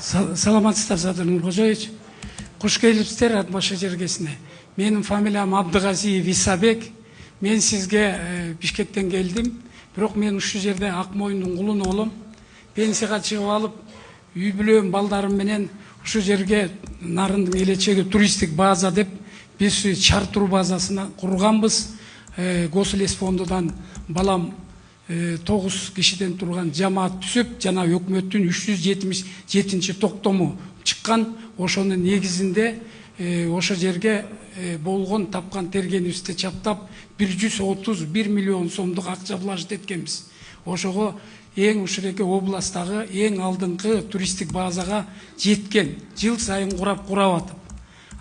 Саламатсыздар, Садыр Нуркожоевич. Куш келипсиздер Атбашы жергесине. Менин фамилиям Абдыгазиев Исабек. Мен сизге Бишкектен келдим. Бирок мен ушул жерде Акмоюндун кулуну болом. Пенсияга чыгып алып, үй бүлөм балдарым менен ушул жерге Нарындын келечеги туристтик база деп биз чартыр базасына курганбыз. Гослесфондудан балам 9 кишиден турган жамаат түзүп, жана өкмөттүн 377 токтому чыккан. Ошонун негизинде ошо жерге болгон тапкан тергенибизди чаптап 131 миллион сомдук акча влажит эткенбиз. Ошого эң ушул жерге областтагы эң алдыңкы туристтик базага жеткен, жыл сайын курап атып.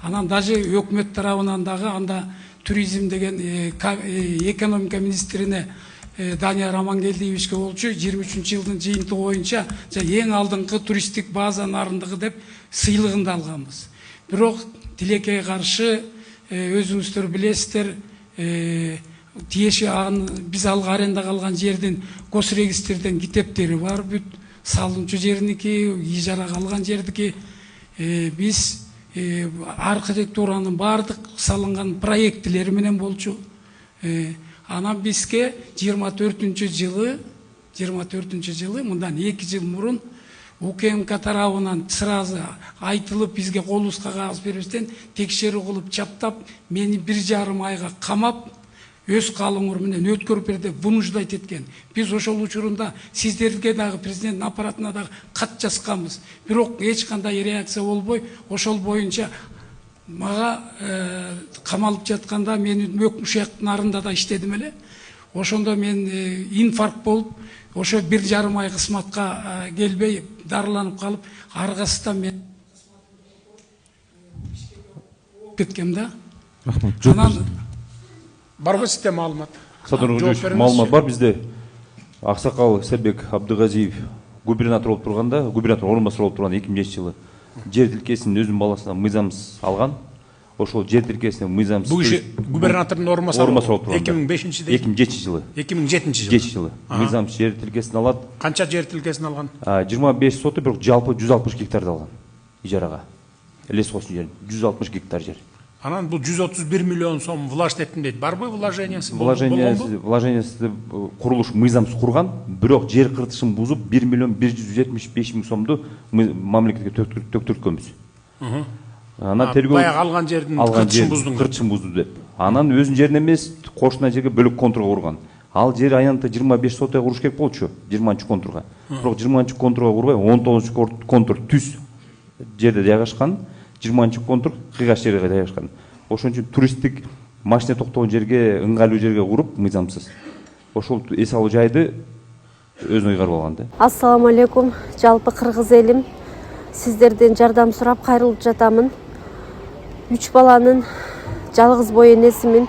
Анан даже өкмөт тарабынан дагы анда туризм деген экономика министрине Данияр Амангелдиевичке болчу 23-жылдын жыйынтыгы боюнча эң алдыңкы туристтик база Нарындыгы деп сыйлыгын да алганбыз. Бирок тилекке каршы өзүңүздөр билесиздер, тиеши биз алга арендага алган жердин госрегистрден китептери бар, бүт салымчу жерники, ижарага алган жердики. Биз архитектуранын бардык салынган проектилери менен болчу. Анан бизге 24-жылы мындан 2 жыл мурун УКМК тарабынан сразу айтылып бизге колубузга кагаз бербестен текшерүү кылып чаптап, мени 1,5 айга камап, өз калыңыр менен өткөрүп бер деп вынуждать эткен. Биз ошол учурунда сиздерге дагы президенттин аппаратына дагы кат жазганбыз. Бирок эч кандай реакция болбой, ошол боюнча мага камалып жатканда мен ушаяктын Нарында да иштедим эле. Ошондо мен инфаркт болуп, ошо 1,5 ай кызматка келбей дарыланып калып, аргасында мен кеткем да. Рахмат. Барбы сизде маалымат? Садыр Нуркожоевич, маалымат бар бизде. Аксакал Исабек Абдыгазиев губернатор болуп турганда, губернатор орун басары болуп турганда 2005-жылы жер тилкесин өзүнүн баласына мыйзамсыз алган. Ошол жер тилкесине мыйзамсыз. Бул киши губернатордун орун басары болуп турганда 2005-жылы. 2007-жылы. 2007-жылы. Мыйзамсыз жер тилкесин алат. Канча жер тилкесин алган? 25 соту, бирок жалпы 160 гектарды алган. Ижарага. Лесхоздун жери 160 гектар жер. Анан бул 131 миллион сом влажит эттим дейт. Барбы вложениясы? Вложениясы курулуш мыйзамсыз курган, бирок жер кыртышын бузуп 1 миллион 175 миң сомду мамлекетке төктүрткөнбүз. Анан тергөө баягы алган жердин кыртышын бузду деп. Анан өзүнүн жерин эмес, кошуна жерге бөлөк контурга курган. Ал жер аянтта 25 сотага куруш керек болчу, 20-контурга. Бирок 20-контурга курбай, 19-контур түз жерде жайгашкан. 20-контур кыйгаш жерге жайгашкан. Ошон үчүн туристтик машина токтогон жерге, ыңгайлуу жерге куруп мыйзамсыз. Ошол эс алуу жайды өзүнө ыйгарып алган да. Ассаламу алейкум, жалпы кыргыз элим. Сиздерден жардам сурап кайрылып жатамын. 3 баланын жалгыз бой энесимин.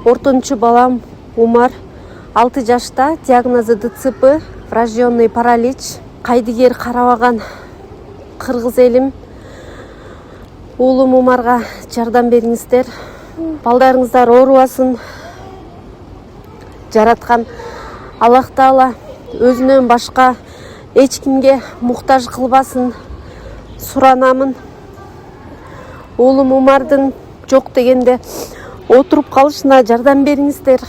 Ортончу балам Умар 6 жашта, диагнозу ДЦП, врожденный паралич. Кайдыгер карабаган кыргыз элим. Уулум Умарга жардам бериңиздер. Балдарыңыздар оорубасын. Жараткан Аллах Таала өзүнөн башка эч кимге муктаж кылбасын суранамын. Уулум Умардын жок дегенде отуруп калышына жардам бериңиздер.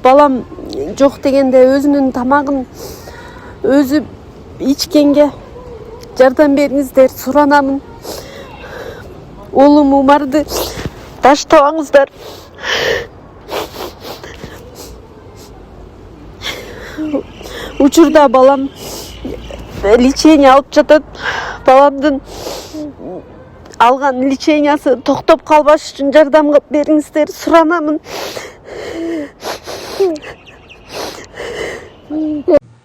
Балам жок дегенде өзүнүн тамагын өзү ичкенге жардам бериңиздер, суранамын. Уулум Умарды таштабаңыздар. Учурда балам лечение алып жатат. Баламдын алган лечениясы токтоп калбаш үчүн жардам кылып бериңиздер, суранамын.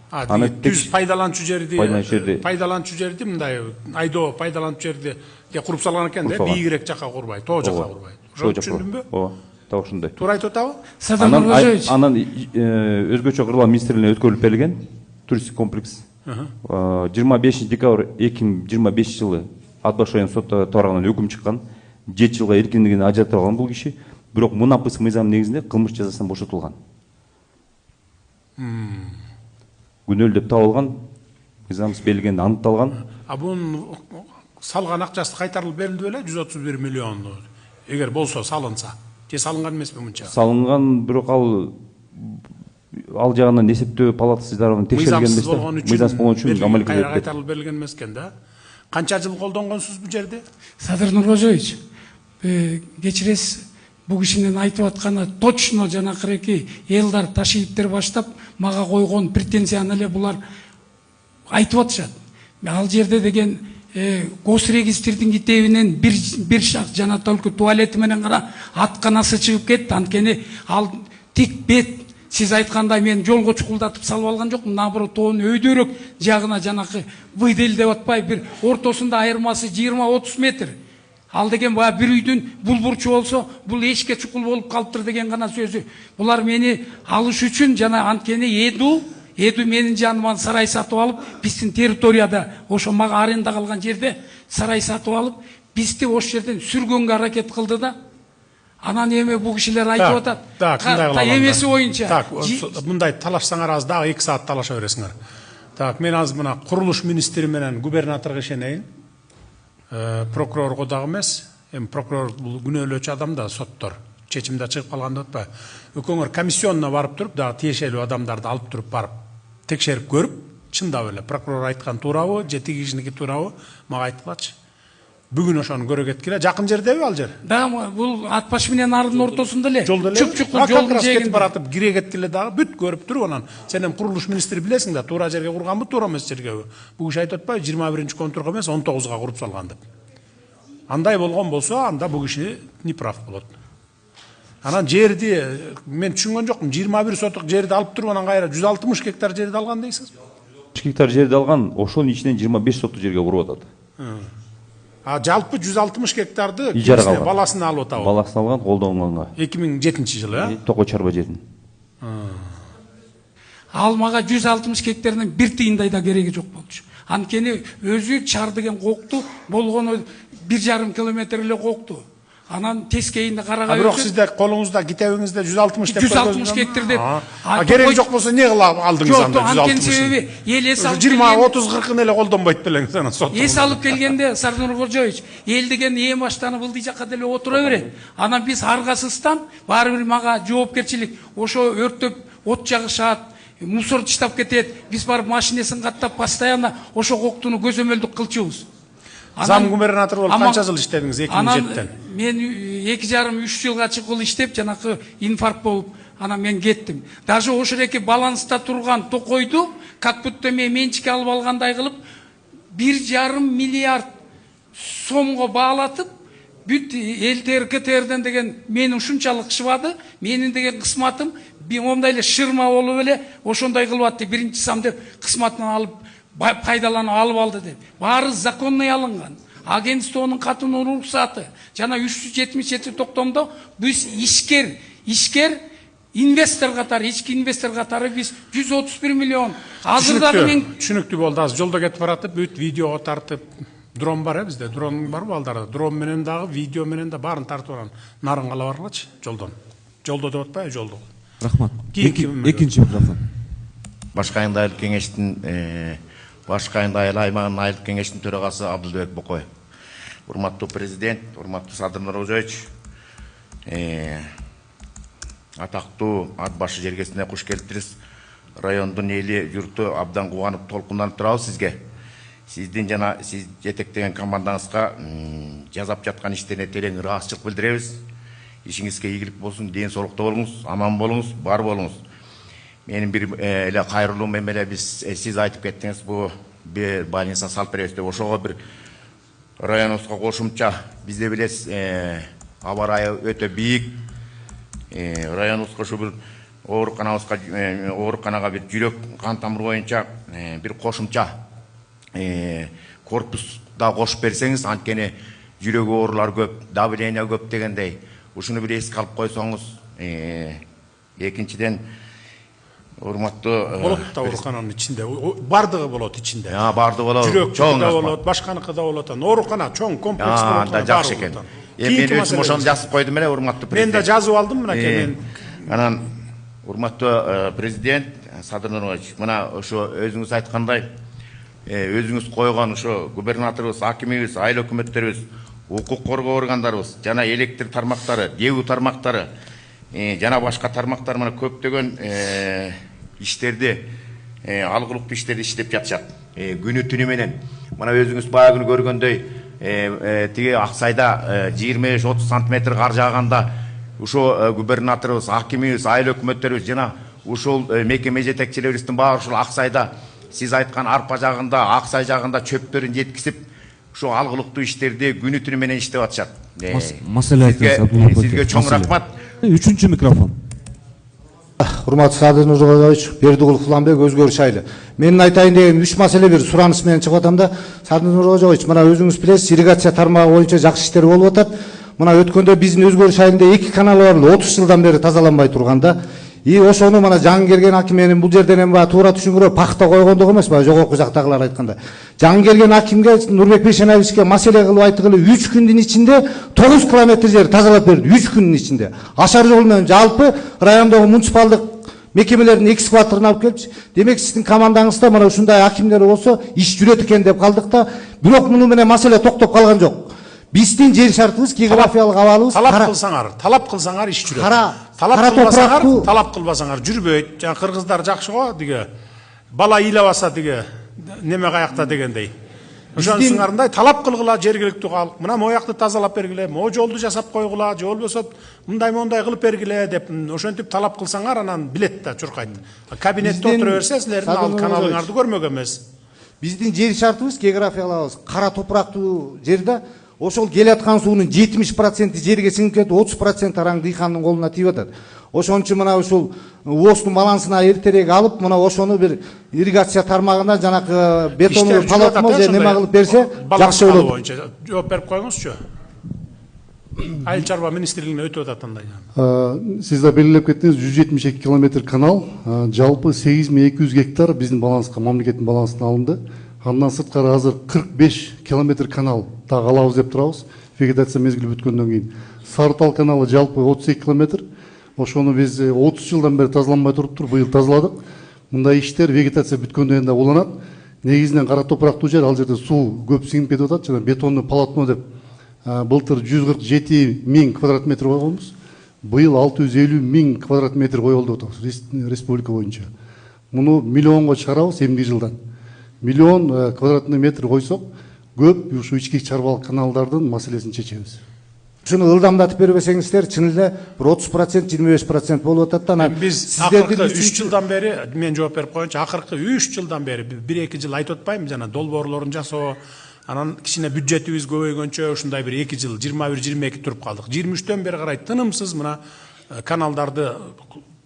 Түз пайдаланчу жерди мындай айдоо пайдаланчу жерди куруп салган экен да, бийигирээк жакка курбай, тоо жакка курбай. Ошону түшүндүмбү? Ооба, так ошондой. Туура айтып атабы? Анан өзгөчө кырлар министрлигине өткөрүлүп берилген туристик комплекс 25 декабрь 2025-жылы Атбаш район соту тарабынан өкүм чыккан. 7 жылга эркиндигин ажыратып алган бул киши, бирок мунапыс мыйзам негизинде кылмыш жазасынан бошотулган. Күнөөлдөп табылган, мыйзамсыз берилгени аныкталган. Бунун салган акчасы кайтарылып берилди беле 131 миллион. Эгер болсо салынса. Же салынган эмеспи мынча? Салынган, бирок ал жагынан эсептөө палатасы тарабынан текшерилген эмес. Мыйзамсыз болгон үчүн амалге кайтарылып берилген эмес экен да. Канча жыл колдонгонсуз бул жерде? Садыр Нуркожоевич, кечиресиз, бул кишинин айтып атканы точно жанакыркы Элдар Ташиевдер баштап мага койгон претензияны эле булар айтып атышат. Ал жерде деген госрегистрдин китебинен бир шак жана только туалети менен гана атканасы чыгып кетти. Анткени ал тик бет, сиз айткандай мен жолго чукулдатып салып алган жокмун. Наоборот, тоонун өйдөрөөк жагына жанакы выдель деп атпай, бир ортосунда айырмасы 20-30 метр. Ал деген баягы бир үйдүн бул бурчу болсо, бул эшикке чукул болуп калыптыр деген гана сөзү. Булар мени алыш үчүн жана анткени Эду менин жаныман сарай сатып алып, биздин территорияда, ошо мага аренда калган жерде сарай сатып алып, бизди ошол жерден сүргөнгө аракет кылды да. Анан эми бул кишилер айтып атат. Так, эмеси боюнча. Так, мындай талашсаңар аз дагы 2 саат талаша бересиңер. Так, мен азыр мына курулуш министри менен губернаторго ишенейин. Прокурорго дагы эмес. Эми прокурор бул күнөөлөөчү адам да, соттор. Чечимде чыгып калган деп атпайбы? Өкөңөр комиссионуна барып туруп, дагы тиешелүү адамдарды алып туруп барып текшерип көрүп, чындап эле прокурор айткан туурабы, же тиги кишиники туурабы, мага айткылачы. Бүгүн ошону көрө кеткиле. Жакын жердеби ал жер? Да, бул Атбаш менен Ардын ортосунда эле. Чуп-чукул жолдун жээгинде баратып кире кеткиле дагы бүт көрүп туруп, анан сен эми курулуш министри билесиң да, туура жерге курганбы, туура эмес жергеби? Бул киши айтып атпайбы, 21-контурга эмес, 19га куруп салган деп. Андай болгон болсо, анда бул киши неправ болот. Анан жерди мен түшүнгөн жокмун. 21 сотук жерди алып туруп, анан кайра 160 гектар жерди алган дейсиз. 3 гектар жерди алган, ошонун ичинен 25 сотук жерге куруп атат. Жалпы 160 гектарды кимисине баласына алып атабы? Баласына алган, колдонгонго. 2007-жылы, Токой чарба жерин. Ал мага 160 гектардан бир тыйындай да кереги жок болчу. Анткени өзү чар деген кокту болгону 1,5 километр эле кокту. Анан тескейинде карагай. Бирок сизде колуңузда китебиңизде 160 деп 160 гектар деп. Кереги жок болсо эмне кылып алдыңыз анда 160? Анткени себеби эл эс алып 20-30-40 эле колдонбойт белеңиз анан сот. Эс алып келгенде Сардор Нуркожоевич, эл деген эң баштан былдый жакка деле отура берет. Анан биз аргасыздан баары бир мага жоопкерчилик, ошо өрттөп от жагышат, мусор таштап кетет. Биз барып машинесин каттап постоянно ошо коктуну көзөмөлдүк кылчубуз. Зам губернатор болуп канча жыл иштедиңиз 2007-тен? Мен 2,5-3 жылга чыккыл иштеп, жанакы инфаркт болуп, анан мен кеттим. Даже ошореки баланста турган Токойду, как будто мен менчикке алып алгандай кылып, 1,5 миллиард сомго баалатып, бүт ЛТР-КТРден деген мени ушунчалык шыбады, менин деген кысматым, мондай эле шырма болуп эле, ошондой кылып атты, биринчи сам деп кысматын алып пайдаланып алып алды деп. Баары законный алынган. Агентствонун катынын уруксаты жана 377 токтомдо биз ишкер инвестор катары, ички инвестор катары биз 131 миллион. Азырдагы мен түшүнүктүү болду. Азыр жолдо кетип баратып, бүт видеого тартып, дрон бар бизде. Дрон барбы алдарда? Дрон менен дагы, видео менен да баарын тартып алган. Нарын кала баргылачы жолдон. Жолдо деп атпайбы, жолдо. Рахмат. Экинчи микрофон. Башкы айылдык айылдык кеңештин Башкы айылдык аймагынын айылдык кеңештин төрагасы Абдылбек Бокоев. Урматтуу президент, урматтуу Садыр Нуркожоевич, атактуу Атбаш жергесине куш келиптириз. Райондун эли, журту абдан кубанып, толкунданып турабыз сизге. Сиздин жана сиз жетектеген командаңызга жасап жаткан иштерине терең ыраазычылык билдиребиз. Ишиңизге ийгилик болсун, ден соолукта болуңуз, аман болуңуз, бар болуңуз. Менин бир эле кайрылуум эмеле биз сиз айтып кеттиңиз, бу бир больница салып беребиз деп, ошого бир районубузга кошумча, бизде билесиз, аба ырайы өтө бийик. Районубузга ушу бир ооруканага бир жүрөк кан тамыр боюнча бир кошумча корпус да кошуп берсеңиз, анткени жүрөк оорулар көп, давление көп дегендей, ушуну бир эске алып койсоңуз. Экинчиден, урматтуу болот да оорукананын ичинде, бардыгы болот ичинде. Бардыгы болот, жүрөк да болот, башканыкы да болот. Оорукана чоң комплекс болот. Анда жакшы экен. Мен өзүм ошону жазып койдум эле, урматтуу президент. Мен да жазып алдым мынакей. Анан урматтуу президент Садыр Нуркожоевич, мына ошо өзүңүз айткандай, өзүңүз койгон ошо губернаторубуз, акимибиз, айыл өкмөттөрүбүз, укук коргоо органдарыбыз, жана электр тармактары, дебүү тармактары, жана башка тармактар менен көптөгөн иштерди, алгылыктуу иштерди иштеп жатышат. Күнү түнү менен. Мына өзүңүз баягы күнү көргөндөй, тиги Аксайда 25-30 сантиметр кар жааганда ушо губернаторубуз, акимибиз, айыл өкмөттөрүбүз жана ушул мекеме жетекчилерибиздин баары ушул Аксайда сиз айткан арпа жагында, Аксай жагында чөптөрүн жеткизип, ушо алгылыктуу иштерди күнү түнү менен иштеп атышат. Маселе айтыңыз. Сизге чоң рахмат. 3-чү микрофон. Урматтуу Садыр Нургазович, Бердигулов Уланбек, Өзгөрүш айылы. Менин айтайын деген 3 маселе бир сураныс менен чыгып атам да. Садыр Нургазович, мына өзүңүз билесиз, ирригация тармагы боюнча жакшы иштер болуп атат. Мына өткөндө биздин Өзгөрүш айылында 2 канал бар, 30 жылдан бери тазаланбай турган да. Ошону мына Жаңгерген аким менен бул жерден эми туура түшүнгүрө пахта койгондук эмес, жогорку жактагылар айтканда. Жаңгерген акимге Нурбек Бейшенаевичке маселе кылып айтылы 3 күндүн ичинде 9 километр жер тазалап берди, 3 күндүн ичинде. Ашар жол менен жалпы райондогу муниципалдык мекемелердин экскаваторун алып келипчи. Демек сиздин командаңызда мына ушундай акимдер болсо иш жүрөт экен деп калдык да. Бирок муну менен маселе токтоп калган жок. Биздин жер шартыбыз, географиялык абалыбыз талап кылсаңар иш жүрөт. Талап кылбасаңар жүрбөйт. Жана кыргыздар жакшы го, диге бала ыйлабаса диге неме каякта дегендей. Ошонусуңарындай талап кылгыла жергиликтүү калк. Мына моякты тазалап бергиле, могу жолду жасап койгула, же болбосо мындай кылып бергиле деп ошентип талап кылсаңар, анан билет да чуркайт. Кабинетте отура берсе, силердин ал каналыңарды көрмөк эмес. Биздин жер шартыбыз, географиялык кара топурактуу жерде ошол келаткан суунун 70% жерге сиңип кетип, 30% араң дыйкандын колуна тийип атат. Ошон үчүн мына ушул ооздун балансына эртерээк алып, мына ошону бир ирригация тармагына жанакы бетондуу полотно же неме кылып берсе, жакшы болот. Жооп берип коюңузчу. Айыл чарба министрлигине өтүп атат андай. Сиз да белгилеп кеттиңиз, 172 километр канал, жалпы 8200 гектар биздин баланска, мамлекеттин балансына алынды. Андан сырткары азыр 45 километр канал дагы алабыз деп турабыз. Вегетация мезгили бүткөндөн кийин. Сарытал каналы жалпы 32 километр. Ошону биз 30 жылдан бери тазаланбай туруптур, быйыл тазаладык. Мындай иштер вегетация бүткөндөн да уланат. Негизинен кара топурактуу жер, ал жерде суу көп сиңип кетип атат, жана бетондуу полотно деп былтыр 147 000 квадрат метр койгонбуз. Быйыл 650 000 квадрат метр коюлду деп атабыз республика боюнча. Муну миллионго чыгарабыз эмди жылдан. Миллион квадратный метр койсок, көп ушу ички чарбалык каналдардын маселесин чечебиз. Ушуну ылдамдатып бербесеңиздер, чын эле бир 30%, 25% болуп атат да. Биз акыркы 3 жылдан бери, мен жооп берип коеюнчу, акыркы 3 жылдан бери 1-2 жыл айтып атпайм, жана долбоорлорун жасоо, анан кичине бюджетибиз көбөйгөнчө ушундай бир 2 жыл 21-22 туруп калдык. 23-төн бери карай тынымсыз мына каналдарды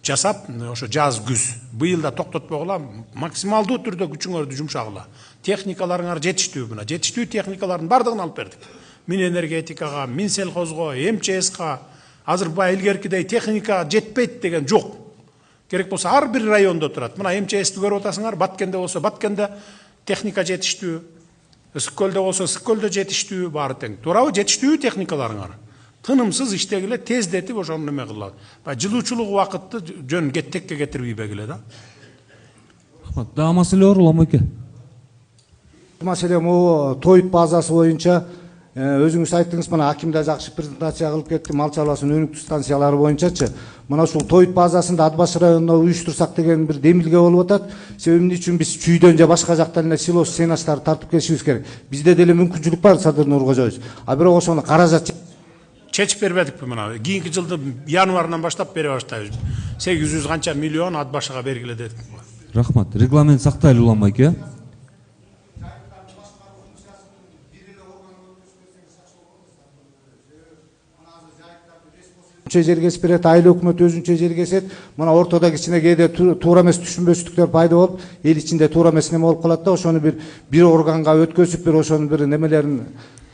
жасап, ошо жаз күз, быйыл да токтотпогула, максималдуу түрдө күчүңөрдү жумшагыла. Техникаларыңар жетиштүү, мына жетиштүү техникалардын бардыгын алып бердик. Мин энергетикага, мин селхозго, МЧСка, азыр бай илгеркидей техника жетпейт деген жок. Керек болсо ар бир райондо турат. Мына МЧСти көрүп атасыңар, Баткенде болсо Баткенде техника жетиштүү, Ысык-Көлдө болсо Ысык-Көлдө жетиштүү, баары тең. Туурабы, жетиштүү техникаларыңар. Тынымсыз иштегиле, тездетип ошону неме кылат. Жылуучулук убакытты жөн текке кетирбей бегиле да. Рахмат. Да маселе бар, Улам эке. Маселе могу тоют базасы боюнча өзүңүз айттыңыз, мына аким да жакшы презентация кылып кетти, мал чарбасынын өнүктүү станциялары боюнчачы. Мына ушул тоют базасында Ат баш районунда уюштурсак деген бир демилге болуп атат. Себеби үчүн биз чүйдөн же башка жактан эле силос сенаштарды тартып келишибиз керек. Бизде деле мүмкүнчүлүк бар, Садыр Нургожоевич. А бирок ошону каражат чечип бербедикпи мына? Кийинки жылдын январынан баштап бере баштайбыз. 800 канча миллион Ат башыга бергиле дедик. Рахмат. Регламент сактайлы, Улам эке. жер кесип берет, айыл өкмөт өзүнчө жер кесет. Мына ортодо кичине кээде туура эмес түшүнбөчтүктөр пайда болуп, эл ичинде туура эмес неме болуп калат да, ошону бир органга өткөзүп, бир ошонун бир немелерин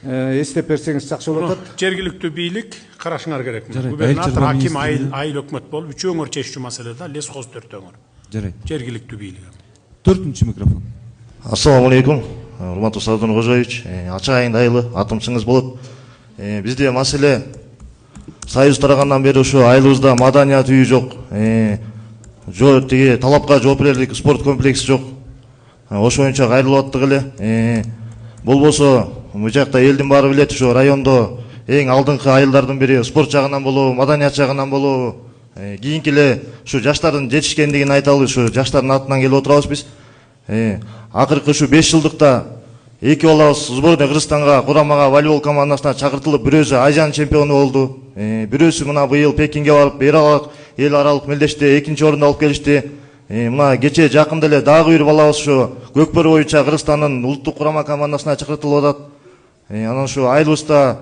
эстеп берсеңиз жакшы болот. Жергиликтүү бийлик карашыңар керек. Губернатор, аким, айыл өкмөт болуп, үчөөңөр чеччү маселеде, лесхоз төртөөңөр. Жарайт. Жергиликтүү бийлик. 4-чү микрофон. Ассаламу алейкум. Урматтуу Садыр Нургожоевич, ачык айында айылы атымчыңыз болот. Бизде маселе Союз тарагандан бери ушу айылыбызда маданият үйү жок. Тиги талапка жооп берерлик спорт комплекси жок. ошоюнча кайрылып аттык эле. Болбосо бул жакта элдин баары билет, ушу райондо эң алдыңкы айылдардын бири спорт жагынан болобу, маданият жагынан болобу, кийинки эле ушу жаштардын жетишкендигин айталы, ушу жаштардын атынан келип отурабыз биз. Акыркы ушу 5 жылдыкта эки балабыз сборный Кыргызстанга, курамага, волейбол командасына чакыртылып, бирөөсү Азияның чемпиону болду. Бирөөсү мына быйыл Пекинге барып, эл аралык мелдеште 2-нчи орунду алып келишти. Мына кече жакында эле дагы бир балабыз ушу көкбөр боюнча Кыргызстандын улуттук курама командасына чакыртылып атат. Анан ушу айылыбызда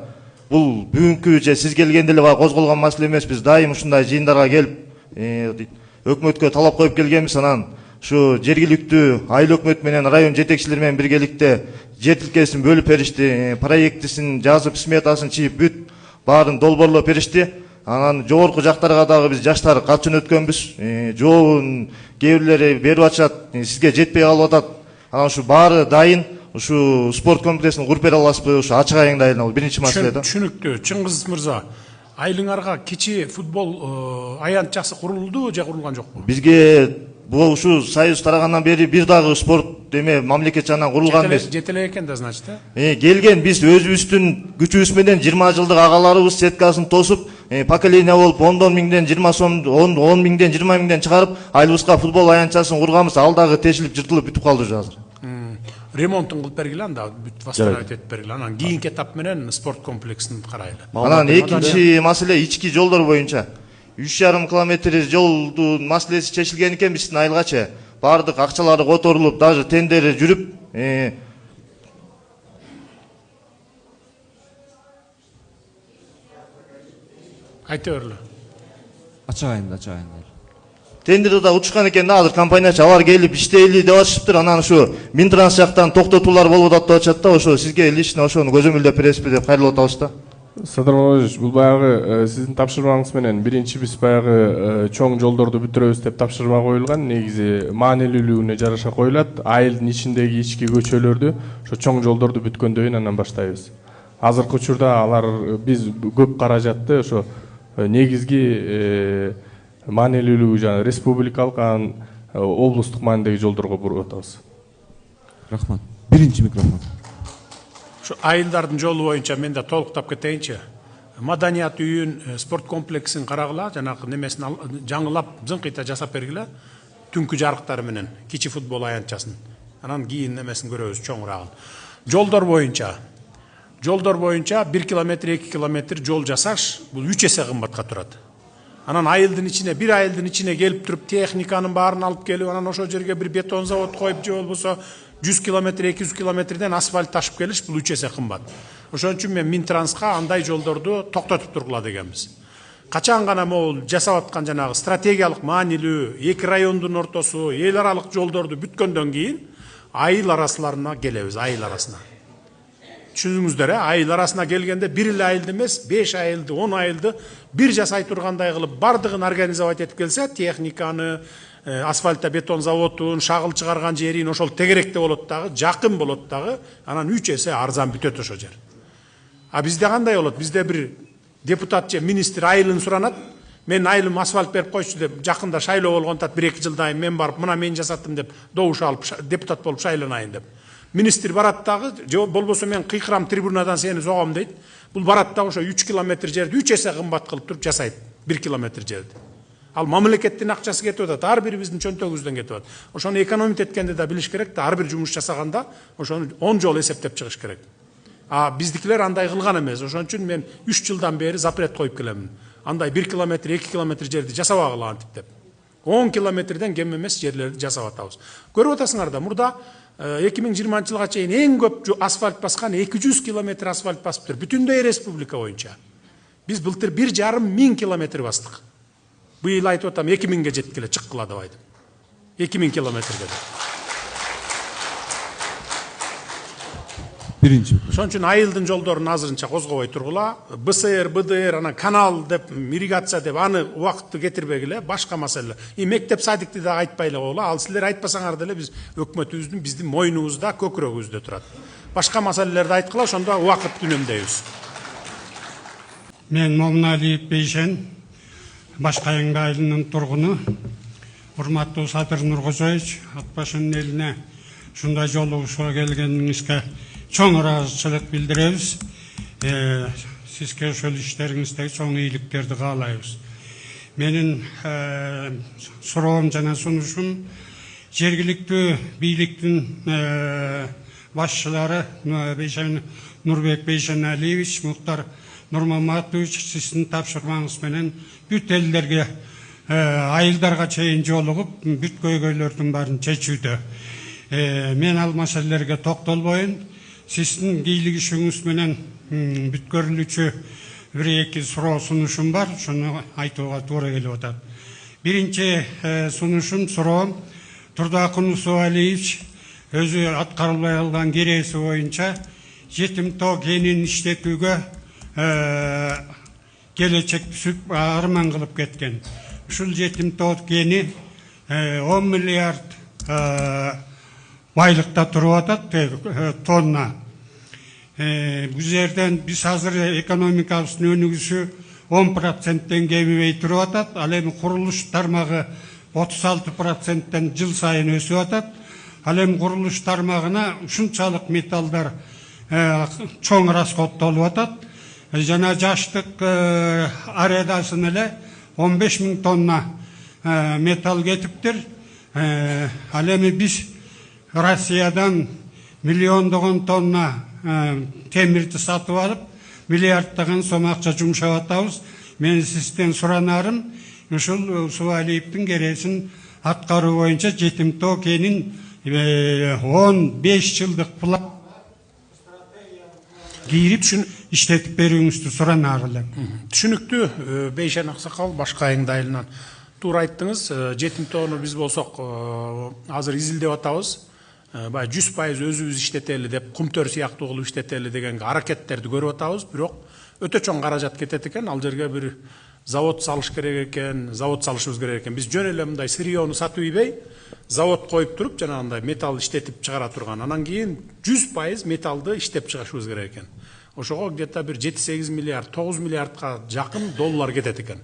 бул бүгүнкү же сиз келгенде эле козголгон маселе эмес. Биз дайым ушундай жыйындарга келип, өкмөткө талап коюп келгенбиз. Анан ушу жергиликтүү айыл өкмөт менен район жетекчилери менен биргеликте жер тилкесин бөлүп беришти, проектисин жазып, сметасын чийип, бүт баарын долбоорлоп беришти. Анан жогорку жактарга дагы биз жаштар катчын өткөнбүз. Жообун кээ бирлери берип атышат, сизге жетпей калып атат. Анан ушу баары дайын. Ушу спорт комплексин куруп бере аласызбы? Ушу ачык айың дайын. Ал биринчи маселе да. Түшүнүктүү. Чыңгыз мырза, айылыңарга кичи футбол аянтчасы курулду же курулган жокпу? Бизге бул ушу союз тарагандан бери бир дагы спорт мамлекет жагынан курулган эмес. Жетеле экен да, значит, келген биз өзүбүздүн күчүбүз менен 20 жылдык агаларыбыз сеткасын тосуп, поколение болуп 10 миңден 10 миңден 20 миңден чыгарып, айылыбызга футбол аянтчасын курганбыз. Ал дагы тешилип, жыртылып бүтүп калды азыр. Ремонтун кылып бергиле, анда бүт восстановить этип бергиле. Анан кийинки этап менен спорт комплексин карайлы. Анан экинчи маселе ички жолдор боюнча 3,5 километр жолдун маселеси чечилген экен биздин айылгачы. Бардык акчалары которулуп, даже тендери жүрүп, айта берле. Ачык айында. Тендерде да учкан экен, азыр компаниячы алар келип иштейли деп атышыптыр. Анан ушу Минтранс жактан токтотуулар болуп атат деп атышат да, ошо сизге лично ошону көзөмөлдөп бересизби деп кайрылып атабыз да. Садыр Нургожич, бул баягы сиздин тапшырмаңыз менен биринчи биз баягы чоң жолдорду бүтүрөбүз деп тапшырма коюлган. Негизи маанилүүлүгүнө жараша коюлат. Айылдын ичиндеги ички көчөлөрдү, ошо чоң жолдорду бүткөндөн кийин анан баштайбыз. Азыркы учурда алар биз көп каражатты ошо негизги маанилүүлүгү жана республикалык, анан облустук маанидеги жолдорго буруп атабыз. Рахмат. Биринчи микрофон. Şu айылдардын жолу боюнча мен да толуктап кетейинчи. Маданият үйүн, спорт комплексин карагыла, жанагы немесин жаңылап, зыңкыйта жасап бергиле. Түнкү жарыктары менен кичи футбол аянтчасын. Анан кийин немесин көрөбүз, чоңурагын. Жолдор боюнча 1 километр, 2 километр жол жасаш, бул 3 эсе кымбатка турат. Анан айылдын ичине, бир айылдын ичине келип туруп, техниканын баарын алып келип, анан ошол жерге бир бетон завод коюп, же болбосо 100 километр, 200 километрден асфальт ташып келиш, бул 3 эсе кымбат. Ошон үчүн мен Минтранска андай жолдорду токтотуп тургула дегенбиз. Качан гана могул жасап аткан жанагы стратегиялык маанилүү эки райондун ортосу, эл аралык жолдорду бүткөндөн кийин айыл арасыларына келебиз, айыл арасына. Түшүнүңүздөр, айыл арасына келгенде бир эле айылды эмес, 5 айылды, 10 айылды бир жасай тургандай кылып бардыгын организовать этип келсе, техниканы, асфальтта бетон заводун, шагыл чыгарган жерин ошол тегеректе болот дагы, жакын болот дагы, анан 3 эсе арзан бүтөт ошол жер. А бизде кандай болот? Бизде бир депутат же министр айылын суранат, мен айылым асфальт берип койчу деп, жакында шайлоо болгонтат 1-2 жылдан мен барып, мына мен жасаттым деп, добуш алып депутат болуп шайланайын деп. Министр барат дагы, же болбосо мен кыйкырам трибунадан сени согом дейт. Бул барат дагы ошо 3 километр жерди 3 эсе кымбат кылып туруп жасайт. 1 километр жерди. Ал мамлекеттин акчасы кетип атат, ар бирибиздин чөнтөгүбүздөн кетип атат. Ошону экономить эткенде да билиш керек да, ар бир жумуш жасаганда ошону 10 жолу эсептеп чыгыш керек. А биздикилер андай кылган эмес. Ошон үчүн мен 3 жылдан бери запрет коюп келемин. Андай 1 километр, 2 километр жерди жасабагыла антип деп. 10 километрден кем эмес жерлерди жасап атабыз. Көрүп атасыңар да, мурда 2020 жылга чейин эң көп асфальт баскан 200 километр асфальт басыптыр. Бүтүндөй республика боюнча. Биз былтыр 1,5 миң километр бастык. Быйыл айтып атам 2000ге жеткиле чыккыла деп айтып. 2000 километрге. Биринчи. Ошон үчүн айылдын жолдорун азырынча козгобой тургула. БСР, БДР, анан канал деп, ирригация деп аны убакытты кетирбегиле, башка маселе. Мектеп садикти да айтпай эле койгула. Ал силер айтпасаңар деле биз өкмөтүбүздүн биздин мойнубузда, көкүрөгүбүздө турат. Башка маселелерди айткыла, ошондо убакыт үнөмдөйбүз. Мен Момуналиев Бейшен, Башкайыңды айылынын тургуну. Урматтуу Садыр Нургожоевич, Атбашынын элине ушундай жолугушууга келгениңизге чоң ыраазычылык билдиребиз. Сизге ошол иштериңизде чоң ийгиликтерди каалайбыз. Менин суроом жана сунушум жергиликтүү бийликтин башчылары Нурбек Бейшеналиевич, Мухтар Нурмаматович, сиздин тапшырмаңыз менен бүт элдерге айылдарга чейин жолугуп бүт көйгөйлөрдүн баарын чечүүдө. Мен ал маселелерге токтолбойм. Сиздин бийлигишиңиз менен бүткөрүлүүчү bir-эки суроо сунушум бар, шуну айтууга туура келип атат. Биринчи сунушум, суроом, Турдакун Усубалиевич өзү аткарылбай калган кереси боюнча жетимтоо кенин иштетүүгө келечек түсүп арман кылып кеткен. Ушул жетимтоо кени 10 миллиард байлыкта туруп атат, тонна. Бул жерден биз азыр экономикабыздын өнүгүүсү 10%-тен кемибей туруп атат. Ал эми курулуш тармагы 36%-тен жыл сайын өсүп атат. Ал эми курулуш тармагына ушунчалык металлдар чоң расходтолуп атат. Жана жаштык аредасын эле 15.000 тонна металл кетиптир. Ал эми биз Россиядан миллиондогон тонна темирди сатып алып, миллиарддаган сом акча жумшап атабыз. Мен сизден суранарым, ушул Усубалиевдин кересин аткаруу боюнча жетимтоо кенин 15 жылдык план кийирип иштетип берүүңүздү суранар элем. Түшүнүктүү, Бейшен Аксакал, башка айыңды айылынан. Туура айттыңыз, жетимтоону биз болсок азыр изилдеп атабыз. 100% өзүбүз иштетели деп, кумтөр сыяктуу кылып иштетели деген аракеттерди көрүп атабыз, бирок өтө чоң каражат кетет экен. Ал жерге бир завод салыш керек экен, завод салышыбыз керек экен. Биз жөн эле мындай сырьёну сатып ийбей, завод коюп туруп, жанагындай металл иштетип чыгара турган. Анан кийин 100% металлды иштеп чыгышыбыз керек экен. Ошого где-то бир 7-8 миллиард, 9 миллиардка жакын доллар кетет экен.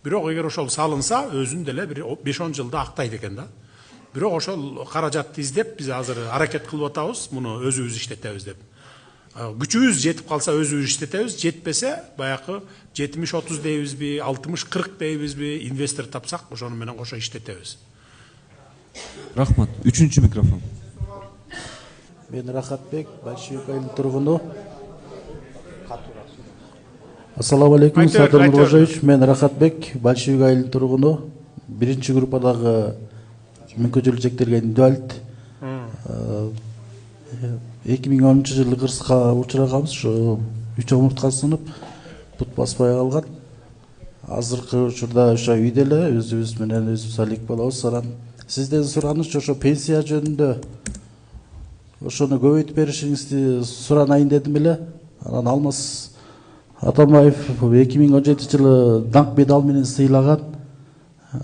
Бирок эгер ошол салынса, өзүн деле бир 5-10 жылда актайт экен да. Бирок ошол каражатты издеп биз азыр аракет кылып атабыз, муну өзүбүз иштетебиз деп. Күчүбүз жетип калса өзүбүз иштетебиз, жетпесе баягы 70-30 дейбизби, 60-40 дейбизби, инвестор тапсак, ошону менен кошо иштетебиз. Рахмат. Үчүнчү микрофон. Мен Рахатбек, Большевик айылы тургуну. Ассаламу алейкум, Садыр Нурбожевич. Мен Рахатбек, Большевик айылы тургуну. Биринчи группадагы мүмкүнчүлүк чектелген инвалид. 2010-жылы кырсыкка учурагабыз, ушу 3 омуртка сынып, бут баспай калган. Азыркы учурда ошо үйдө эле өзүбүз менен өзүбүз алек болобуз. Анан сизден сураныч ошо пенсия жөнүндө ошону көбөйтүп беришиңизди суранайын дедим эле. Анан Алмаз Атамбаев 2017 жылы даңк медал менен сыйлаган.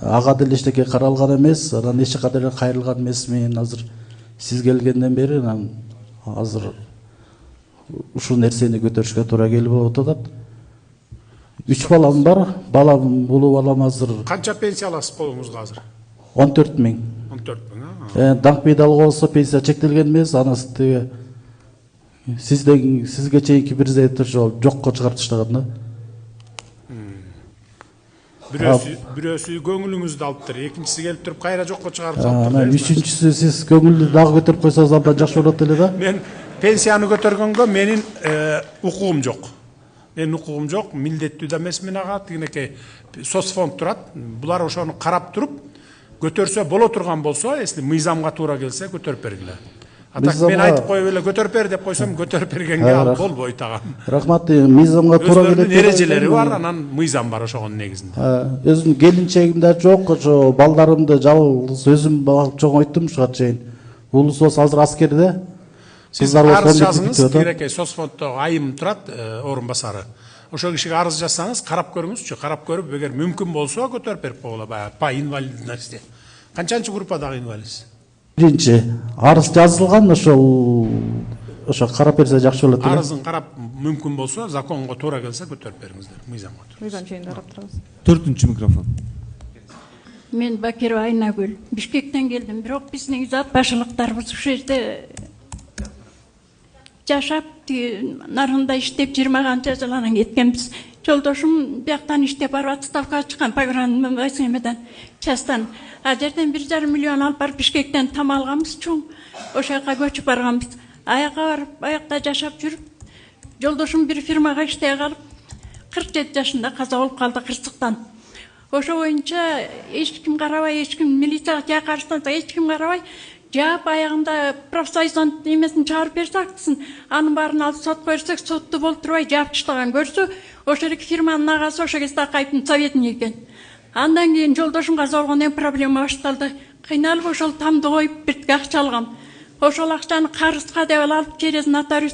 Ага деле эчтеке каралган эмес, анан эч кадар кайрылган эмес. Мен азыр сиз келгенден бери анан азыр ушул нерсени көтөрүшкө туура келип атат. 3 балам бар. Балам, улуу балам азыр. Канча пенсия аласыз колуңузга азыр? 14 000. 14 000, даңк медал болсо пенсия чектелген эмес, анасы тиги сизге чейинки президент ошол жокко чыгарып таштаган да. Бирөөсү көңүлүңүздү алыптыр, экинчиси келип туруп кайра жокко чыгарып салыптыр. Анан үчүнчүсү сиз көңүлдү дагы көтөрүп койсоңуз абдан жакшы болот эле да. Мен пенсияны көтөргөнгө менин укугум жок. Менин укугум жок, милдеттүү да эмесмин ага, тигинекей соцфонд турат. Булар ошону карап туруп көтөрсө боло турган болсо, если мыйзамга туура келсе көтөрүп бергиле. Атак мен айтып коюп эле көтөрүп бер деп койсом, көтөрүп бергенге ал болбойт ага. Рахмат, мыйзамга туура келет. Өзүнүн эрежелери бар, анан мыйзам бар ошонун негизинде. Өзүм келинчегим да жок, ошо балдарымды жалгыз өзүм багып чоңойттум ушуга чейин. Улуусу болсо азыр аскерде. Сиз арыз жазыңыз, кирекей соцфонддо айым турат, орун басары. Ошол кишиге арыз жазсаңыз, карап көрүңүзчү, карап көрүп, эгер мүмкүн болсо көтөрүп берип койгула, баягы по инвалидности. Канчанчы группадагы инвалидсиз? Биринчи арыз жазылган, ошо карап берсе жакшы болот. Арызын карап мүмкүн болсо, законго туура келсе көтөрүп бериңиздер, мыйзамга туура. Төртүнчү микрофон. Мен Бакирова Айнагүл. Бишкектен келдим. Бирок биздин зат башылыктарыбыз ушул жерде жашап, нарында иштеп 20 канча жыл анан кеткенбиз. Жолдошум бияктан иштеп барып отставкага чыккан программадан частан. А жерден 1,5 миллион алып барып Бишкектен там алганбыз чоң. Ошол жака көчүп барганбыз. Аяка барып, аякта жашап жүрүп, жолдошум бир фирмага иштей калып, 47 жашында каза болуп калды кырсыктан. Ошо боюнча эч ким карабай, эч ким милицияга жакарыштан эч ким карабай, жаап аягында профсоюздун эмесин чыгарып берсе актысын, анын баарын алып сотко берсек, сотто болтурбай жаап таштаган көрсө, ошол эки фирманын агасы ошо кезде Акаевдин советник экен. Андан кийин жолдошум каза болгондон проблема башталды. Кыйналып ошол тамды коюп биртке акча алгам. Ошол акчаны карызга деп алып через нотариус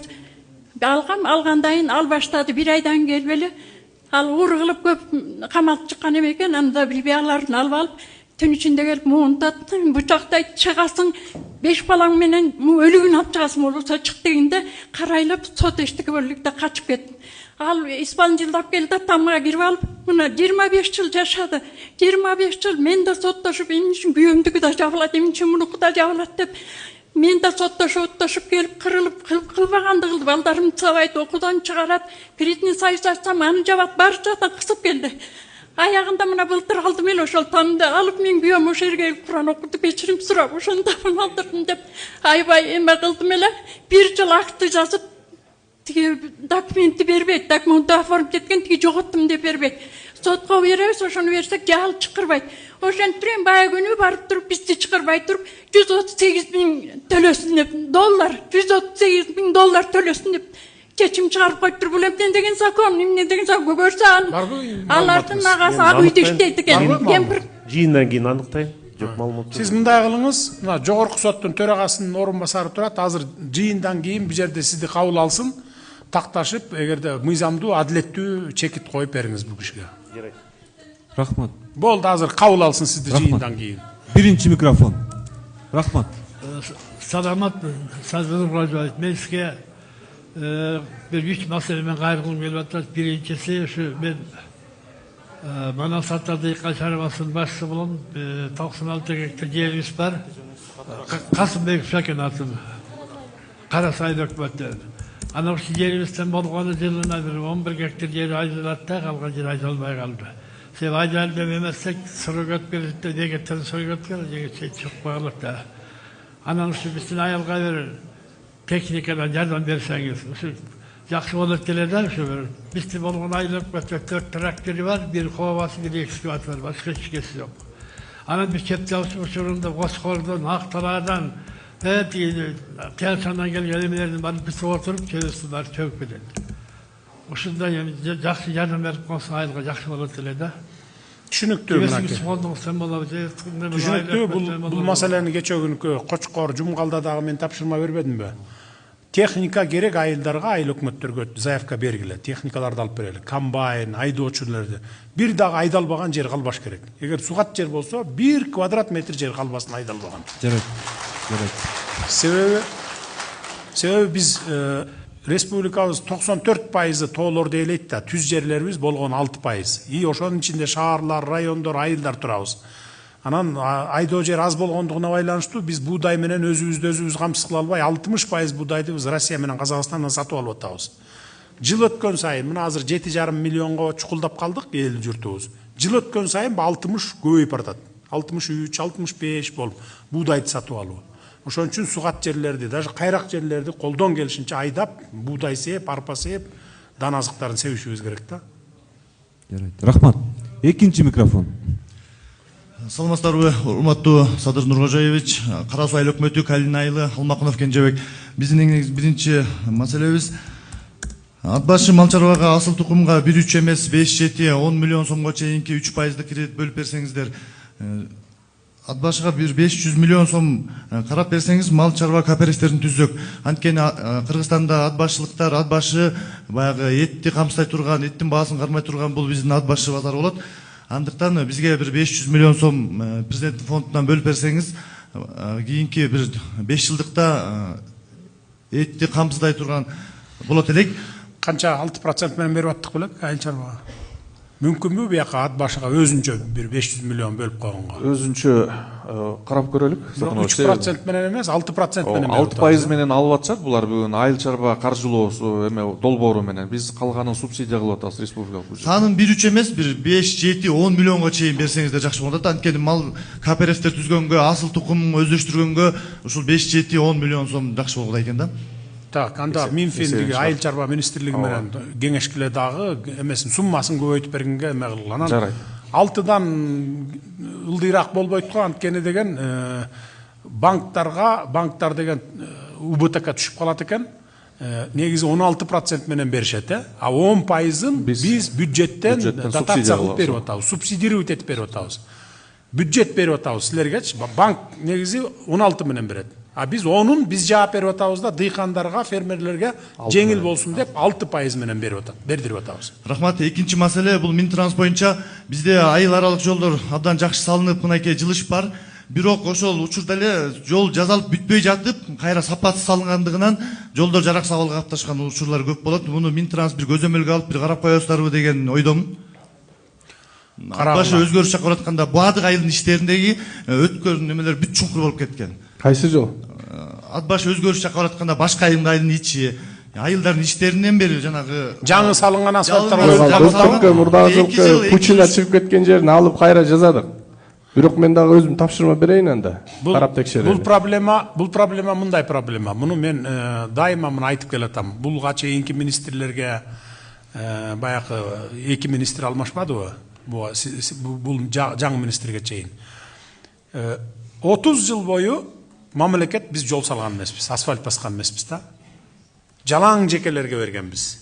алгам. Алгандан кийин ал баштады 1 айдан келбели. Ал уур кылып көп камалып чыккан эме экен. Анда бияларын алып түн ичинде келип муунтат, бучактайт, чыгасың, 5 балаң менен өлүгүн алып чыгасың болбосо чык дегенде карайлап сот эчтеке бөлүктө качып кетти. Ал исполнительдап келди, тамга кирип алып, мына 25 жыл жашады. 25 жыл мен да соттошуп, эмне үчүн күйөөмдүкү да жабылат, эмне үчүн мунуку да жабылат деп мен да соттошуп келип кырылып кылбаганды кылды. Балдарымды сабайт, окуудан чыгарат, кредитный союз ачсам аны жабат, баары жактан кысып келди. Аягында мына былтыр алдым эле ошол тамды алып мен күйөөм ошол жерге келип Куран окуду, кечирим сурап ошондо алдырдым деп аябай эме кылдым эле. 1 жыл акты жазып, тиги документти бербейт, документти оформить эткен, тиги жоготтум деп бербейт. Сотко беребиз, ошону берсек жал чыкырбайт. Ошентип турайын, бая күнү барып туруп бизди чыкырбай туруп 138 000 төлөсүн деп доллар, 138 000 төлөсүн деп чечим чыгарып коюптур. Бул эмне деген закон, эмне деген закон көрсө алардын агасы ак үйдө иштейт экен. Кемпир жыйындан кийин аныктайм. Жок маалымат. Сиз мындай кылыңыз, мына жогорку соттун төрагасынын орун басары турат. Азыр жыйындан кийин бул жерде сизди кабыл алсын, такташып, эгерде мыйзамдуу, адилеттүү чекит коюп бериңиз бул кишиге. Рахмат. Болду, азыр кабыл алсын сизди жыйындан кийин. Биринчи микрофон. Рахмат. Саламатмын, Садыр Нургожоевич. Мен сизге bir 3 маселемен кайрылгым келип атат. Биринчиси ушу мен Манас Саттарды Икка шаруасынын башчысы болом. 96 гектар жерибиз бар. Касымбек Шакен атым. Кара Сайыл өкмөттөн. Ана ушу жерибизден болгону жылына бир 11 гектар жер айдалат да, калган жер айдалбай калды. Себеби айдалып эмесек сурогат берди, деге тил сурогат берди, деге чыкпай калат да. Анан ушу биздин аялга бир техникадан жардам берсеңиз, ушу жакшы болот деле да, ушу бир бизде болгон айыл өкмөттө 4 трактору бар, бир ковасы, бир экскаватор бар, башка эч нерсе жок. Анан биз чептелиш учурунда Кошкордон, Акталардан, Келсандан келген эмелердин баарын биз отуруп, чөбүсү бар чөгүп кетет. Ушундай жакшы жардам берип койсо айылга жакшы болот деле да. Түшүнүктүү мынакей. Түшүнүктүү, бул маселени кечээ күнкү Кочкор, Жумгалда дагы мен тапшырма бербедимби? Техника керек айылдарга, айыл өкмөттөргө заявка бергиле, техникаларды алып берели. Комбайн, айдоочуларды. Бир дагы айдалбаган жер калбаш керек. Эгер сугат жер болсо, 1 квадрат метр жер калбасын айдалбаган. Жарайт. Себеби биз республикабыз 94% тоолорду ээлейт да, түз жерлерибиз болгон 6%. И ошонун ичинде шаарлар, райондор, айылдар турабыз. Анан айдоо жер аз болгондугуна байланыштуу биз буудай менен өзүбүз камсыз кыла албай 60% буудайды биз Россия менен Казакстандан сатып алып атабыз. Жыл өткөн сайын мына азыр 7,5 миллионго чукулдап калдык эл журтубуз. Жыл өткөн сайын 60 көбөйүп баратат. 63, 65 болуп буудайды сатып алуу. Ошон үчүн сугат жерлерди, даже кайрак жерлерди колдон келишинче айдап, буудай сеп, арпа сеп, дан азыктарын себишибиз керек да. Жарайт. Рахмат. Экинчи микрофон. Саламатсыздарбы, урматтуу Садыр Нургожоевич, Кара Суу айыл өкмөтү Калин айылы, Алмакунов Кенжебек. Биздин биринчи маселебиз ат башы мал чарбага асыл тукумга 1-3 эмес 5-7 10 миллион сомго чейинки 3% кредит бөлүп берсеңиздер. Ат башыга бир 500 миллион сом карап берсеңиз мал чарба кооперативтерин түздөк. Анткени Кыргызстанда ат башчылыктар, ат башы баягы этти камсыздай турган, эттин баасын кармай турган бул биздин ат башы базары болот. Андыктан бизге бир 500 миллион сом президенттин фондунан бөлүп берсеңиз, кийинки бир 5 жылдыкта этти камсыздай турган болот элек. Канча 6% менен берип аттык белек айыл чарбага. мүмкүнбү бияка ат башыга өзүнчө бир 500 миллион бөлүп койгонго? Өзүнчө карап көрөлүк. 3% менен эмес, 6% менен. 6% менен алып атышат. Булар бүгүн айыл чарба каржылоосу эме долбоору менен. Биз калганын субсидия кылып атабыз республикалык бюджет. Санын 1-3 эмес, бир 5-7-10 миллионго чейин берсеңиздер жакшы болот. Анткени мал кооперативдер түзгөнгө, асыл тукум өздөштүргөнгө ушул 5-7-10 миллион сом жакшы болот экен да. Так, анда Минфиндиги айыл чарба министрлиги менен кеңешкиле дагы эмесин суммасын көбөйтүп бергенге эме кылган. Жарайт. 6-дан ылдыйраак болбойт го, анткени деген банктар деген УБТК түшүп калат экен. Негизи 16% менен беришет, а 10%-ын биз бюджеттен дотация кылып берип атабыз, субсидировать этип берип атабыз. Бюджет берип атабыз силергечи. Банк негизи 16 менен берет. А биз 10-ун биз жаап берип атабыз да дыйкандарга, фермерлерге жеңил болсун деп 6% менен бердирип атабыз. Рахмат. Экинчи маселе бул Минтранс боюнча бизде айыл аралык жолдор абдан жакшы салынып, мынакей жылыш бар. Бирок ошол учурда эле жол жазалып бүтпөй жатып, кайра сапатсыз салынгандыгынан жолдор жараксыз абалга капташкан учурлар көп болот. Муну Минтранс бир көзөмөлгө алып бир карап коесуздарбы деген ойдомун. Башы өзгөрүш чакырып атканда баадык айылдын иштериндеги өткөн немелер бүт чуңкур болуп кеткен. Кайсы жол? Ат башы өзгөрүш чакырып атканда башка айылдын ичи, айылдардын иштеринен бери жанагы жаңы салынган асфальттар мурдагы жылкы пучина чыгып кеткен жерин алып кайра жазадык. Бирок мен дагы өзүм тапшырма берейин анда. Карап текшерейин. Бул проблема мындай проблема. Муну мен дайыма муну айтып келатам. Булга чейинки министрлерге баягы 2 министр алмашпадыбы? Бул жаңы министрге чейин. 30 жыл бою мамлекет биз жол салган эмеспиз, асфальт баскан эмеспиз да. Жалаң жекелерге бергенбиз.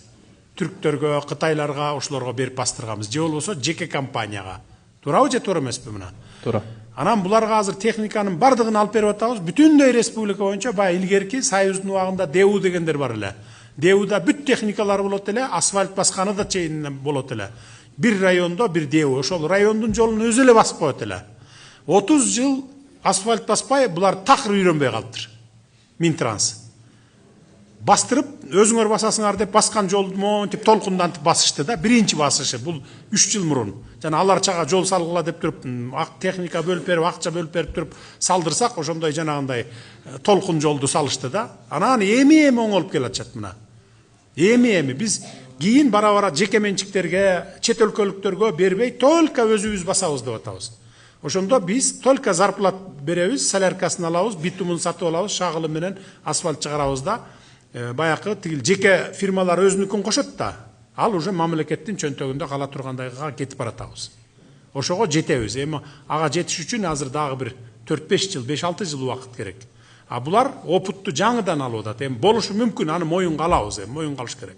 Түрктөргө, кытайларга, ошолорго берип бастырганбыз. Же болбосо жеке компанияга. Туурабы же туура эмеспи мына? Туура. Анан буларга азыр техниканын бардыгын алып берип атабыз. Бүтүндөй республика боюнча баягы илгерки Союздун убагында ДЭУ дегендер бар эле. ДЭУда бүт техникалар болот эле, асфальт басканы да чейин болот эле. Бир райондо бир ДЭУ, ошол райондун жолун өзү эле басып коет эле. 30 жыл асфальт баспай, булар такыр үйрөнбөй калыптыр. Минтранс. Бастырып, өзүңөр басасыңар деп баскан жолду монтип толкундантып басышты да. Биринчи басышы бул 3 жыл мурун. Жана алар чага жол салгыла деп туруп, техника бөлүп берип, акча бөлүп берип туруп салдырсак, ошондой жанагындай толкун жолду салышты да. Анан эми оңолуп келатышат мына. Эми биз кийин бара-бара жеке менчиктерге, чет өлкөлүктөргө бербей, только өзүбүз басабыз деп атабыз. Ошондо биз только зарплат беребиз, соляркасын алабыз, битумун сатып алабыз, шагылы менен асфальт чыгарабыз да. Баякы тигил жеке фирмалар өзүнүкүн кошот да. Ал уже мамлекеттин чөнтөгүндө кала тургандайга кетип баратабыз. Ошого жетебиз. Эми ага жетиш үчүн азыр дагы бир 4-5 жыл, 5-6 жыл убакыт керек. А булар опутту жаңыдан алып атат. Эми болушу мүмкүн, аны моюнга алабыз, моюнга алыш керек.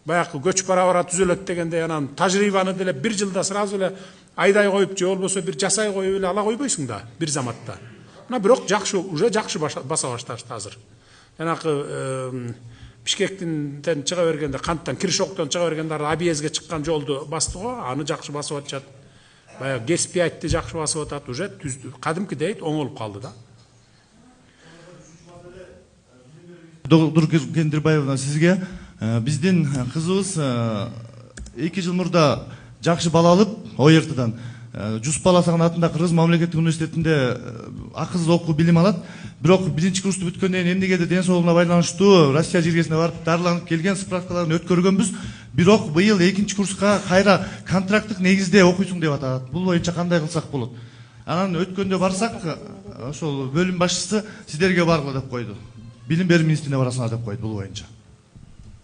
Баякы көч бара-бара түзөлөт дегенде анан тажрыйбаны деле бир жылда сразу эле айдай коюп, же болбосо бир жасай коюп эле ала койбойсуң да бир заматта. Мына бирок жакшы, уже жакшы баса башташты азыр. Жанагы Бишкектен чыга бергенде, канттан Киршоктон чыга бергенде объездге чыккан жолду басты го, аны жакшы басып атышат. Баягы Геспиайтты жакшы басып атат, уже кадимкидей оңолуп калды да. Доктор Кендирбаевна, сизге биздин кызыбыз 2 жыл мурда жакшы бала алып, ОРТдан Жусуп Баласаган атында Кыргыз мамлекеттик университетинде акысыз окуу билим алат. Бирок биринчи курсту бүткөндөн кийин эмнегеде ден соолугуна байланыштуу Россия жергесине барып дарыланып келген, справкаларын өткөргөнбүз. Бирок быйыл 2-нчи курска кайра контракттык негизде окуйсуң деп атат. Бул боюнча кандай кылсак болот? Анан өткөндө барсак, ошол бөлүм башчысы сиздерге баргыла деп койду. Билим берүү министрине барасыңар деп койду бул боюнча.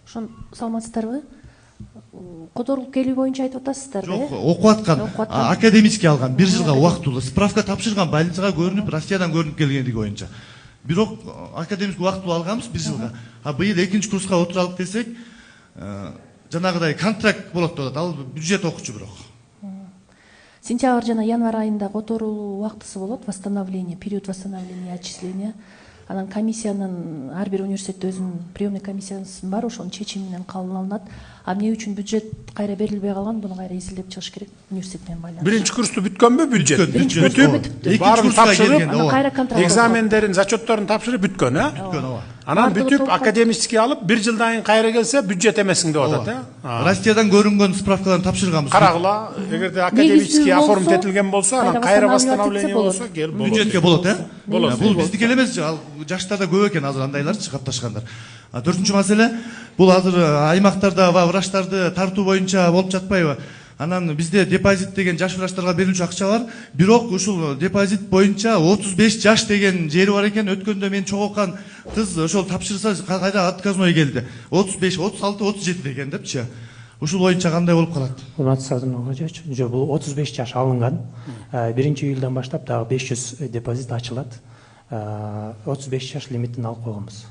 Ошон саламатсыздарбы? Которулук келүү боюнча айтып атасыздарбы? Жок, окуп аткан, академический алган, 1 жылга убактылуу справка тапшырган, больницага көрүнүп, Россиядан көрүнүп келгендиги боюнча. Бирок академик убактылуу алганбыз 1 жылга. А быйыл 2-нчи курска отуралык десек, жанагыдай контракт болот деп атат. Ал бюджет окуучу бирок. Сентябрь жана январь айында которулуу убактысы болот, восстановление, период восстановления отчисления. Анан комиссиянын ар бир университетте өзүнүн приемный комиссиясы бар, ошонун чечими менен кабыл алынат. А эмне үчүн бюджет кайра берилбей калган, буну кайра эсилдеп чыгыш керек университет менен байланыштуу. Биринчи курсту бүткөнбү бюджет? Бүтүп, баарын тапшырып, кайра контракт. экзамендерин, зачетторун тапшырып бүткөн, Бүткөн, ооба. Анан бүтүп академический алып 1 жылдан кийин кайра келсе бюджет эмесиң деп атат, Россиядан көрүнгөн справкаларды тапшырганбыз. Карагыла, эгерде академический оформить этилген болсо, анан кайра восстановление болсо, кел болот. Бюджетке болот, Болот. Бул биздики эле эмес, ал жаштарда көп экен азыр андайлар катташкандар. 4-чү маселе, бул азыр аймактарда врачтарды тартуу боюнча болуп жатпайбы? Анан бизде депозит деген жаш врачтарга берилчү акча бар. Бирок ушул депозит боюнча 35 жаш деген жери бар экен. Өткөндө мен чогулган кыз ошол тапшырса кайда отказной келди. 35, 36, 37 деген депчи. Ушул боюнча кандай болуп калат? Урматтуу Садыр Нуркожоевич, бул 35 жаш алынган. 1-июлдан баштап дагы 500 депозит ачылат. 35 жаш лимитин алып койгонбуз.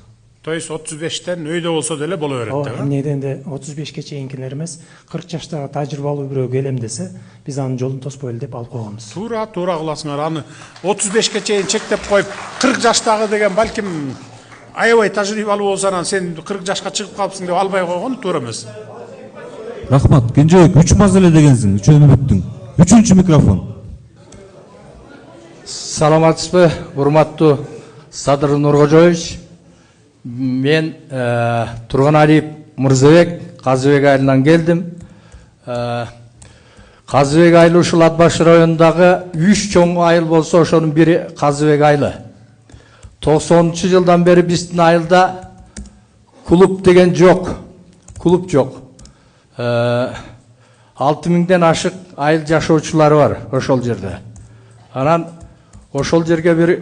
То есть 35тен өйдө болсо деле боло берет да? Эмнеден де 35ке чейинкилер эмес, 40 жаштагы тажрыйбалуу бирөө келем десе, биз анын жолун тоспойлу деп алып койгонбуз. Туура кыласыңар. Аны 35ке чейин чектеп коюп, 40 жаштагы деген балким аябай тажрыйбалуу болсо, анан сен 40 жашка чыгып калыпсың деп албай койгон туура эмес. Рахмат. Кенжебек 3 маселе дегенсиң, 3-өнү бүттүң. 3-чү микрофон. Саламатсызбы, урматтуу Садыр Нуркожоевич. Мен Турганалиев Мырзабек, Казыбек айылынан келдим. Казыбек айылы ушул Ат Баш районундагы 3 чоң айыл болсо, ошонун бири Казыбек айылы. 90-жылдан бери биздин айылда клуб деген жок. Клуб жок. 6000ден ашык айыл жашоочулары бар ошол жерде. Анан ошол жерге бир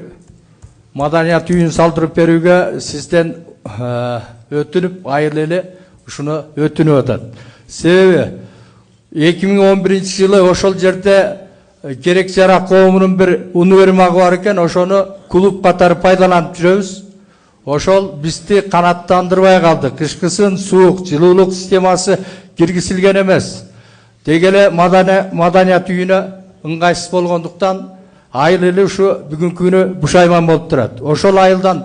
маданият үйүн салдырып берүүгө сизден өтүнүп, айыл эле ушуну өтүнүп атат. Себеби 2011-жылы ошол жерде керек жарак коомунун бир универмагы бар экен, ошону клуб катары пайдаланып жүрөбүз. Ошол бизди канаттандырбай калды. Кышкысын суук, жылуулук системасы киргизилген эмес. Деги эле маданият үйүнө ыңгайсыз болгондуктан айыл эле ушу бүгүнкү күнү бушайман болуп турат. Ошол айылдан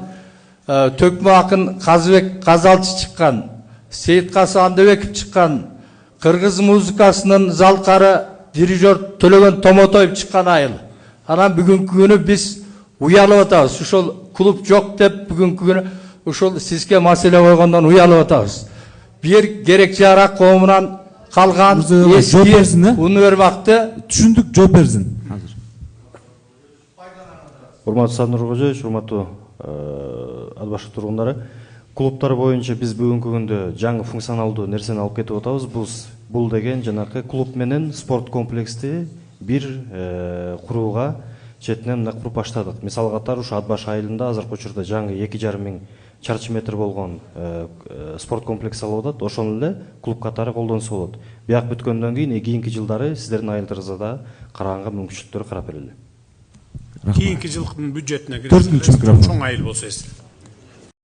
Төкмө акын Казыбек Казалчы чыккан, Сейиткасы Андыбеков чыккан, кыргыз музыкасынын залкары дирижер Төлөгөн Томотоев чыккан айыл. Анан бүгүнкү күнү биз уялып атабыз. Ушул клуб жок деп бүгүнкү күнү ушул сизге маселе койгондон уялып атабыз. Бир керек жарак коомунан калган эски универмакты түшүндүк, жооп берсин. Урматтуу Садыр Нуркожоевич, урматтуу Ат Баш тургундары, клубтар боюнча биз бүгүнкү күндө жаңы функционалдуу нерсени алып кетип атабыз. Бул деген жанакы клуб менен спорт комплексти бир курууга четинен мына куруп баштадык. Мисал катары ушу Ат Баш айылында азыркы учурда жаңы 2500 чарчы метр болгон спорт комплекс салып атат. Ошону эле клуб катары колдонсо болот. Бияк бүткөндөн кийин кийинки жылдары сиздердин айылдарыңызда да караганга мүмкүнчүлүктөр карап берели. Кийинки жылдын бюджетине кирсе чоң айыл болсо эсил.